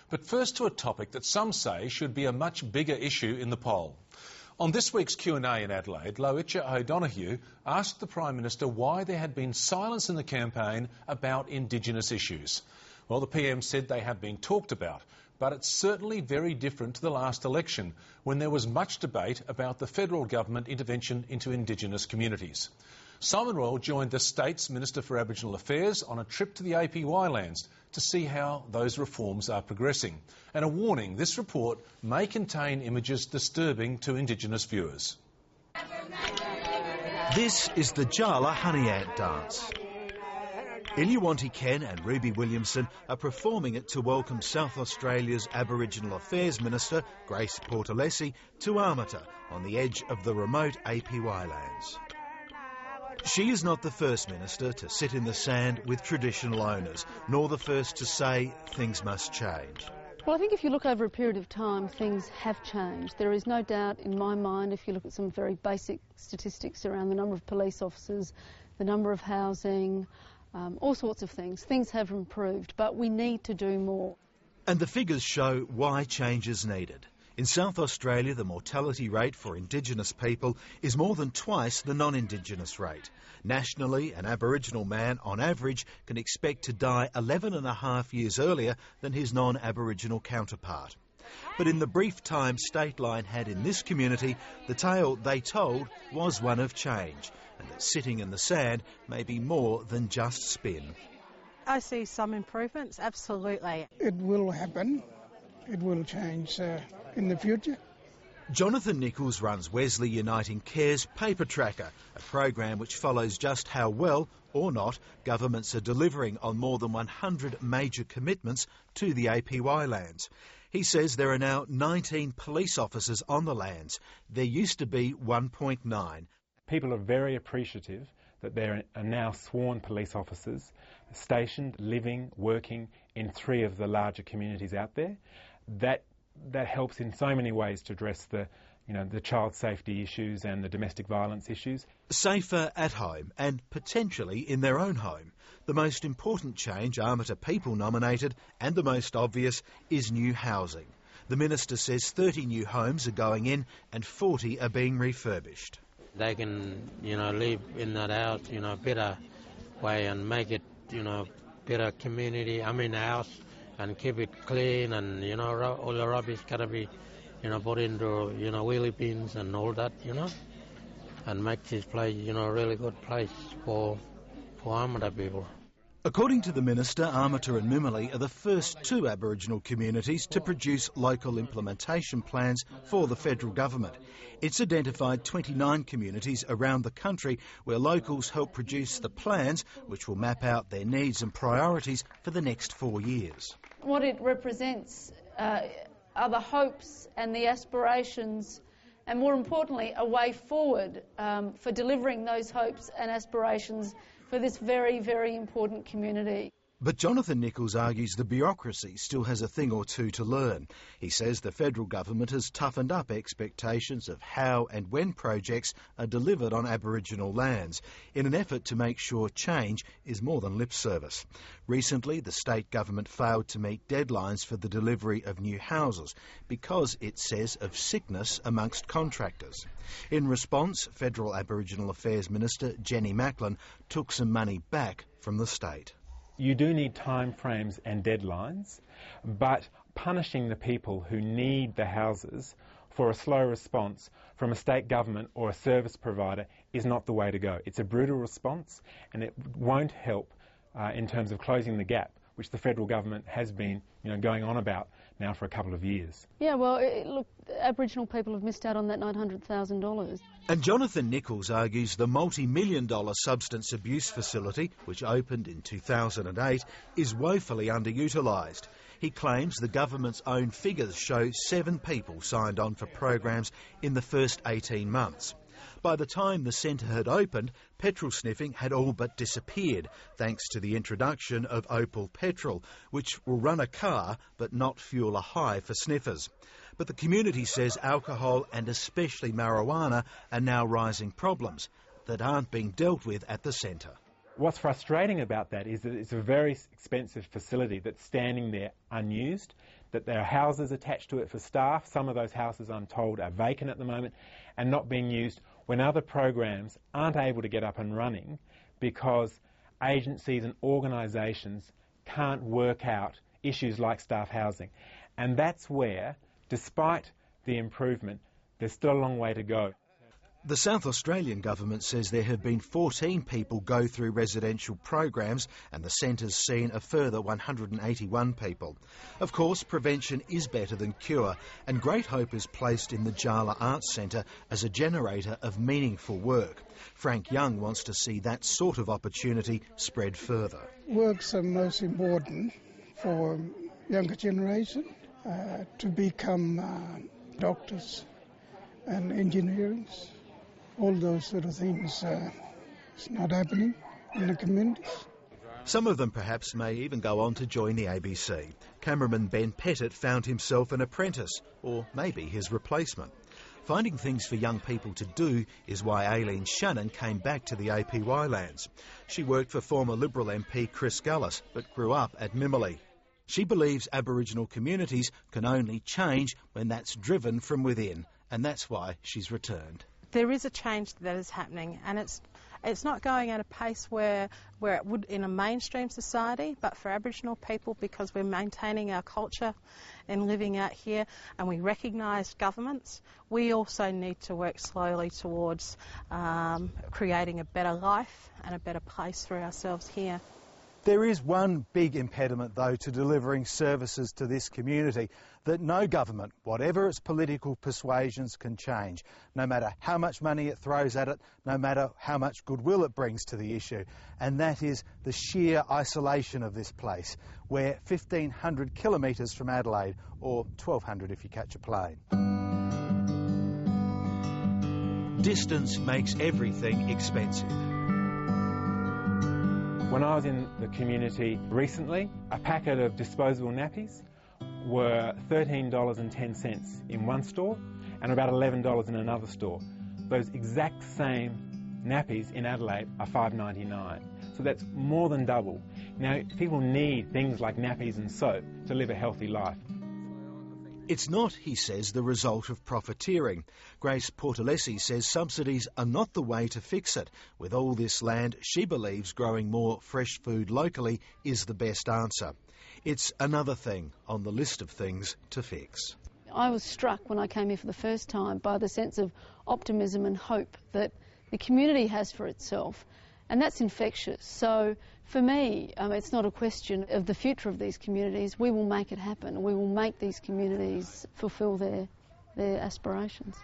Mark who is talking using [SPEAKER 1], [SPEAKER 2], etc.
[SPEAKER 1] But first to a topic that some say should be a much bigger issue in the poll. On this week's Q&A in Adelaide, Loitja O'Donoghue asked the Prime Minister why there had been silence in the campaign about Indigenous issues. Well, the PM said they have been talked about, but it's certainly very different to the last election, when there was much debate about the federal government intervention into Indigenous communities. Simon Royal joined the state's Minister for Aboriginal Affairs on a trip to the APY Lands to see how those reforms are progressing. And a warning, this report may contain images disturbing to Indigenous viewers.
[SPEAKER 2] This is the Jala honey ant dance. Inyuwanti Ken and Ruby Williamson are performing it to welcome South Australia's Aboriginal Affairs Minister, Grace Portolesi, to Armata on the edge of the remote APY Lands. She is not the first minister to sit in the sand with traditional owners, nor the first to say things must change.
[SPEAKER 3] Well, I think if you look over a period of time, things have changed. There is no doubt in my mind, if you look at some very basic statistics around the number of police officers, the number of housing, all sorts of things have improved, but we need to do more.
[SPEAKER 2] And the figures show why change is needed. In South Australia, the mortality rate for Indigenous people is more than twice the non-Indigenous rate. Nationally, an Aboriginal man, on average, can expect to die 11.5 years earlier than his non-Aboriginal counterpart. But in the brief time Stateline had in this community, the tale they told was one of change, and that sitting in the sand may be more than just spin.
[SPEAKER 4] I see some improvements, absolutely.
[SPEAKER 5] It will happen. It will change in the future.
[SPEAKER 2] Jonathan Nichols runs Wesley Uniting Care's Paper Tracker, a program which follows just how well, or not, governments are delivering on more than 100 major commitments to the APY lands. He says there are now 19 police officers on the lands. There used to be 1.9.
[SPEAKER 6] People are very appreciative that there are now sworn police officers stationed, living, working in 3 of the larger communities out there. That helps in so many ways to address the child safety issues and the domestic violence issues.
[SPEAKER 2] Safer at home and potentially in their own home. The most important change Armata people nominated, and the most obvious, is new housing. The Minister says 30 new homes are going in and 40 are being refurbished.
[SPEAKER 7] They can, live in that house, better way and make it, better community, house, and keep it clean, and, all the rubbish gotta be, put into, wheelie bins and all that, and make this place, a really good place for Armata people.
[SPEAKER 2] According to the Minister, Armata and Mimili are the first 2 Aboriginal communities to produce local implementation plans for the federal government. It's identified 29 communities around the country where locals help produce the plans, which will map out their needs and priorities for the next 4 years.
[SPEAKER 3] What it represents are the hopes and the aspirations, and more importantly, a way forward for delivering those hopes and aspirations for this very, very important community.
[SPEAKER 2] But Jonathan Nichols argues the bureaucracy still has a thing or two to learn. He says the federal government has toughened up expectations of how and when projects are delivered on Aboriginal lands in an effort to make sure change is more than lip service. Recently, the state government failed to meet deadlines for the delivery of new houses because, it says, of sickness amongst contractors. In response, Federal Aboriginal Affairs Minister Jenny Macklin took some money back from the state.
[SPEAKER 6] You do need time frames and deadlines, but punishing the people who need the houses for a slow response from a state government or a service provider is not the way to go. It's a brutal response, and it won't help in terms of closing the gap, which the federal government has been going on about now for a couple of years.
[SPEAKER 3] Yeah, well, look, Aboriginal people have missed out on that $900,000.
[SPEAKER 2] And Jonathan Nichols argues the multi-million-dollar substance abuse facility, which opened in 2008, is woefully underutilised. He claims the government's own figures show 7 people signed on for programs in the first 18 months. By the time the centre had opened, petrol sniffing had all but disappeared, thanks to the introduction of Opal Petrol, which will run a car but not fuel a high for sniffers. But the community says alcohol and especially marijuana are now rising problems that aren't being dealt with at the centre.
[SPEAKER 6] What's frustrating about that is that it's a very expensive facility that's standing there unused. that there are houses attached to it for staff. Some of those houses, I'm told, are vacant at the moment and not being used when other programs aren't able to get up and running because agencies and organisations can't work out issues like staff housing. And that's where, despite the improvement, there's still a long way to go.
[SPEAKER 2] The South Australian government says there have been 14 people go through residential programs and the centre's seen a further 181 people. Of course, prevention is better than cure, and great hope is placed in the Jala Arts Centre as a generator of meaningful work. Frank Young wants to see that sort of opportunity spread further.
[SPEAKER 5] Works are most important for younger generation to become doctors and engineers. All those sort of things, it's not happening in the communities.
[SPEAKER 2] Some of them perhaps may even go on to join the ABC. Cameraman Ben Pettit found himself an apprentice, or maybe his replacement. Finding things for young people to do is why Aileen Shannon came back to the APY Lands. She worked for former Liberal MP Chris Gullis, but grew up at Mimiley. She believes Aboriginal communities can only change when that's driven from within, and that's why she's returned.
[SPEAKER 4] There is a change that is happening, and it's not going at a pace where it would in a mainstream society, but for Aboriginal people, because we're maintaining our culture and living out here and we recognise governments, we also need to work slowly towards creating a better life and a better place for ourselves here.
[SPEAKER 2] There is one big impediment, though, to delivering services to this community that no government, whatever its political persuasions, can change, no matter how much money it throws at it, no matter how much goodwill it brings to the issue, and that is the sheer isolation of this place. We're 1,500 kilometres from Adelaide, or 1,200 if you catch a plane. Distance makes everything expensive.
[SPEAKER 6] When I was in the community recently, a packet of disposable nappies were $13.10 in one store and about $11 in another store. Those exact same nappies in Adelaide are $5.99. So that's more than double. Now, people need things like nappies and soap to live a healthy life.
[SPEAKER 2] It's not, he says, the result of profiteering. Grace Portolesi says subsidies are not the way to fix it. With all this land, she believes growing more fresh food locally is the best answer. It's another thing on the list of things to fix.
[SPEAKER 3] I was struck when I came here for the first time by the sense of optimism and hope that the community has for itself, and that's infectious. So for me, it's not a question of the future of these communities. We will make it happen. We will make these communities fulfil their aspirations.